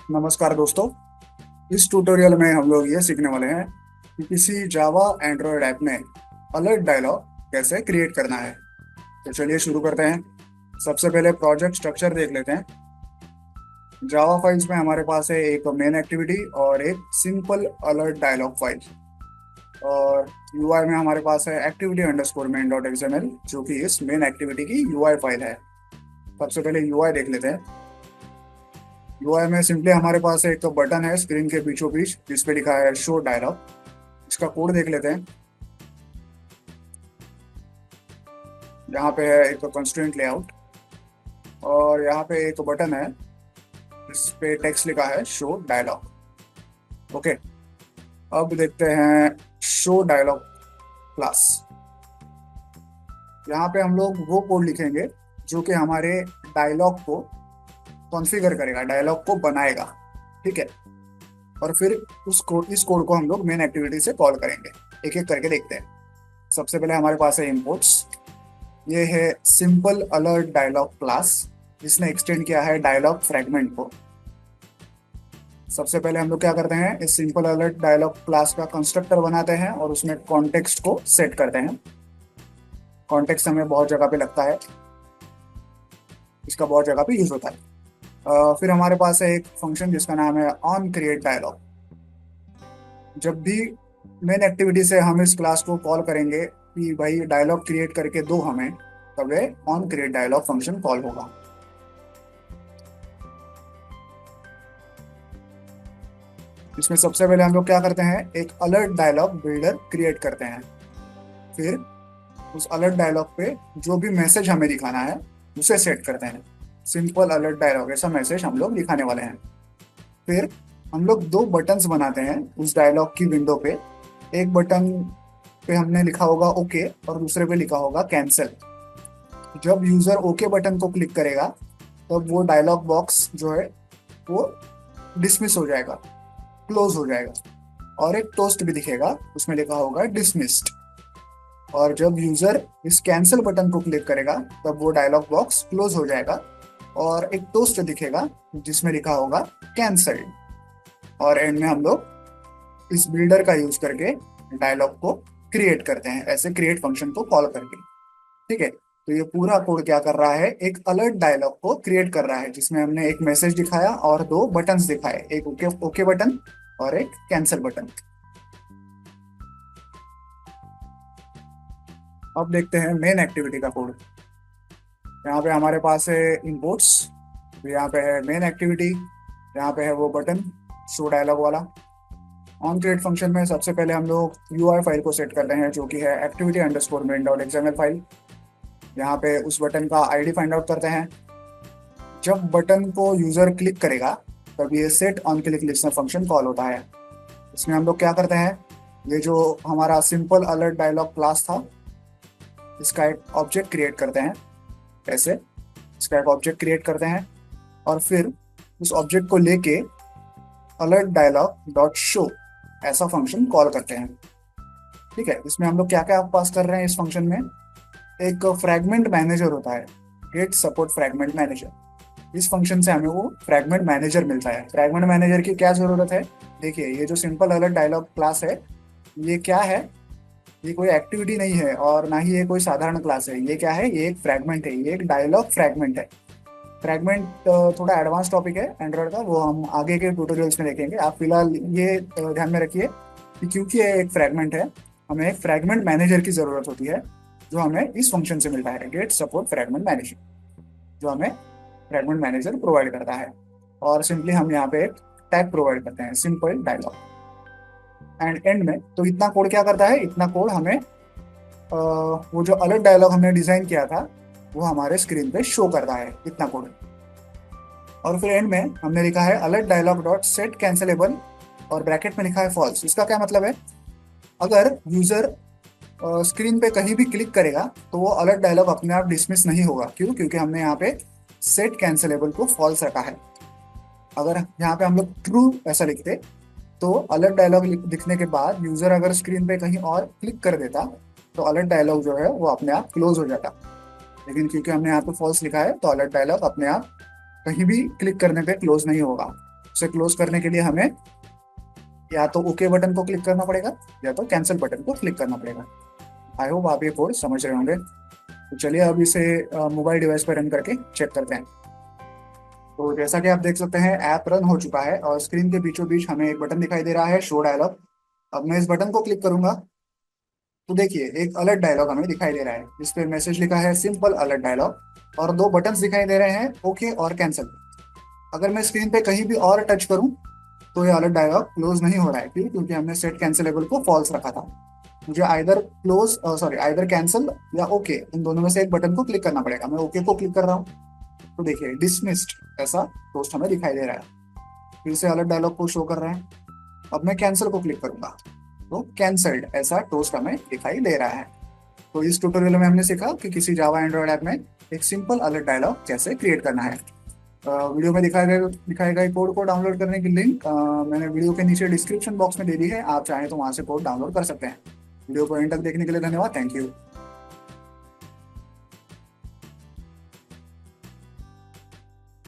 नमस्कार दोस्तों। इस ट्यूटोरियल में हम लोग ये सीखने वाले हैं कि किसी जावा एंड्रॉयड ऐप में अलर्ट डायलॉग कैसे क्रिएट करना है। तो चलिए शुरू करते हैं। सबसे पहले प्रोजेक्ट स्ट्रक्चर देख लेते हैं। जावा फाइल्स में हमारे पास है एक मेन एक्टिविटी और एक सिंपल अलर्ट डायलॉग फाइल। और यूआई में हमारे पास है activity underscore main dot XML, जो कि इस मेन एक्टिविटी की यूआई फाइल है। सबसे पहले यूआई देख लेते हैं। यूआई में सिंपली हमारे पास एक तो बटन है स्क्रीन के बीचों बीच जिस पे लिखा है शो डायलॉग। इसका कोड देख लेते हैं। यहाँ पे है एक तो कंस्ट्रेंट लेआउट और यहाँ पे एक बटन है इस पे टेक्स्ट लिखा है शो डायलॉग। ओके, अब देखते हैं शो डायलॉग क्लास। यहाँ पे हम लोग वो कोड लिखेंगे जो कि हमारे डायलॉग को कॉन्फ़िगर करेगा, डायलॉग को बनाएगा। ठीक है, और फिर इस कोड को हम लोग मेन एक्टिविटी से कॉल करेंगे। एक एक करके देखते हैं। सबसे पहले हमारे पास है इंपोर्ट्स। ये है सिंपल अलर्ट डायलॉग क्लास, जिसने एक्सटेंड किया है डायलॉग फ्रेगमेंट को। सबसे पहले हम लोग क्या करते हैं, इस सिंपल अलर्ट डायलॉग क्लास का कंस्ट्रक्टर बनाते हैं और उसमें कॉन्टेक्स्ट को सेट करते हैं। कॉन्टेक्स्ट हमें बहुत जगह पे लगता है, इसका बहुत जगह पे यूज होता है। फिर हमारे पास है एक फंक्शन जिसका नाम है ऑन क्रिएट डायलॉग। जब भी मेन एक्टिविटी से हम इस क्लास को कॉल करेंगे कि भाई डायलॉग क्रिएट करके दो हमें, तब ये on create dialog function call होगा। इसमें सबसे पहले हम लोग क्या करते हैं, एक अलर्ट डायलॉग बिल्डर क्रिएट करते हैं। फिर उस अलर्ट डायलॉग पे जो भी मैसेज हमें दिखाना है उसे सेट करते हैं। सिंपल अलर्ट डायलॉग ऐसा मैसेज हम लोग दिखाने वाले हैं। फिर हम लोग दो बटन्स बनाते हैं उस डायलॉग की विंडो पे। एक बटन पे हमने लिखा होगा ओके और दूसरे पे लिखा होगा कैंसिल। जब यूजर ओके बटन को क्लिक करेगा तब वो डायलॉग बॉक्स जो है वो डिसमिस हो जाएगा, क्लोज हो जाएगा, और एक टोस्ट भी दिखेगा, उसमें लिखा होगा डिसमिस्ड। और जब यूजर इस कैंसिल बटन को क्लिक करेगा तब वो डायलॉग बॉक्स क्लोज हो जाएगा और एक टोस्ट दिखेगा जिसमें लिखा होगा कैंसल्ड। और एंड में हम लोग इस बिल्डर का यूज करके डायलॉग को क्रिएट करते हैं, ऐसे क्रिएट फंक्शन को कॉल करके। ठीक है, तो ये पूरा कोड क्या कर रहा है, एक अलर्ट डायलॉग को क्रिएट कर रहा है जिसमें हमने एक मैसेज दिखाया और दो बटन्स दिखाए, एक ओके ओके बटन और एक कैंसिल बटन। अब देखते हैं मेन एक्टिविटी का कोड। यहाँ पे हमारे पास है इनपुट्स, यहाँ पे है मेन एक्टिविटी, यहाँ पे है वो बटन शो डायलॉग वाला। ऑन क्रिएट फंक्शन में सबसे पहले हम लोग यूआई फाइल को सेट करते हैं जो कि है activity underscore main dot XML file. यहाँ पे उस बटन का आईडी फाइंड आउट करते हैं। जब बटन को यूजर क्लिक करेगा तब ये set on click listener function call होता है। इसमें हम लोग क्या करते हैं, ये जो हमारा सिंपल अलर्ट डायलॉग क्लास था इसका एक ऑब्जेक्ट क्रिएट करते हैं। ऐसे इसका एक ऑब्जेक्ट क्रिएट करते हैं और फिर उस ऑब्जेक्ट को लेके अलर्ट डायलॉग डॉट शो ऐसा फंक्शन कॉल करते हैं। ठीक है, इसमें हम लोग क्या क्या पास कर रहे हैं इस फंक्शन में, एक फ्रैगमेंट मैनेजर होता है, गेट सपोर्ट फ्रैगमेंट मैनेजर। इस फंक्शन से हमें वो फ्रैगमेंट मैनेजर मिलता है। फ्रैगमेंट मैनेजर की क्या जरूरत है, देखिए ये जो सिंपल अलर्ट डायलॉग क्लास है ये क्या है, ये कोई एक्टिविटी नहीं है और ना ही ये कोई साधारण क्लास है। ये क्या है, ये एक फ्रैगमेंट है, ये एक डायलॉग फ्रैगमेंट है। फ्रैगमेंट थोड़ा एडवांस टॉपिक है एंड्रॉयड का, वो हम आगे के ट्यूटोरियल्स में देखेंगे। आप फिलहाल ये ध्यान में रखिए कि क्योंकि ये एक फ्रैगमेंट है हमें एक फ्रैगमेंट मैनेजर की जरूरत होती है जो हमें इस फंक्शन से मिलता है, गेट सपोर्ट फ्रैगमेंट मैनेजर, जो हमें फ्रैगमेंट मैनेजर प्रोवाइड करता है। और सिंपली हम यहाँ पे एक टैग प्रोवाइड करते हैं सिंपल डायलॉग एंड एंड में। तो इतना कोड क्या करता है, इतना कोड हमें वो जो अलर्ट डायलॉग हमने डिजाइन किया था वो हमारे स्क्रीन पे शो करता है, इतना कोड। और फिर एंड में हमने लिखा है alert dialog dot set cancelable और ब्रैकेट में लिखा है फॉल्स। इसका क्या मतलब है, अगर यूजर स्क्रीन पे कहीं भी क्लिक करेगा तो वो अलर्ट डायलॉग अपने आप डिसमिस नहीं होगा। क्यों, क्योंकि हमने यहाँ पे सेट कैंसिलेबल को फॉल्स रखा है। अगर यहाँ पे हम लोग ट्रू ऐसा लिखते तो अलर्ट डायलॉग दिखने के बाद यूजर अगर स्क्रीन पे कहीं और क्लिक कर देता तो अलर्ट डायलॉग जो है वो अपने आप क्लोज हो जाता। लेकिन क्योंकि हमने यहाँ पे फॉल्स लिखा है तो अलर्ट डायलॉग अपने आप कहीं भी क्लिक करने पे क्लोज नहीं होगा। उसे क्लोज करने के लिए हमें या तो ओके बटन को क्लिक करना पड़ेगा या तो कैंसिल बटन को क्लिक करना पड़ेगा। आई होप आप ये कोड समझ रहे होंगे। तो चलिए अब इसे मोबाइल डिवाइस पर रन करके चेक करते हैं। तो जैसा कि आप देख सकते हैं ऐप रन हो चुका है और स्क्रीन के बीचों बीच हमें एक बटन दिखाई दे रहा है, शो डायलॉग। अब मैं इस बटन को क्लिक करूंगा तो देखिए एक अलर्ट डायलॉग हमें दिखाई दे रहा है, जिस पे मैसेज लिखा है सिंपल अलर्ट डायलॉग और दो बटन्स दिखाई दे रहे हैं, ओके और कैंसिल। अगर मैं स्क्रीन पे कहीं भी और टच करूं तो ये अलर्ट डायलॉग क्लोज नहीं हो रहा है। क्यों? क्योंकि हमने सेट कैंसिलेबल को फॉल्स रखा था। मुझे either close sorry either cancel या ओके, इन दोनों में से एक बटन को क्लिक करना पड़ेगा। मैं ओके को क्लिक कर रहा हूँ तो देखिए डिसमिस्ड ऐसा पोस्ट हमें दिखाई दे रहा है, फिर से अलर्ट डायलॉग को शो कर रहे हैं। अब मैं कैंसिल को क्लिक करूंगा तो कैंसल्ड ऐसा टोस्ट हमें दिखाई दे रहा है। तो इस ट्यूटोरियल में हमने सीखा कि किसी जावा एंड्रॉइड ऐप में एक सिंपल अलर्ट डायलॉग कैसे क्रिएट करना है। वीडियो में दिखाए गए कोड को डाउनलोड करने की लिंक मैंने वीडियो के नीचे डिस्क्रिप्शन बॉक्स में दे दी है। आप चाहें तो वहां से कोड डाउनलोड कर सकते हैं। वीडियो को एंड तक देखने के लिए धन्यवाद। Thank you.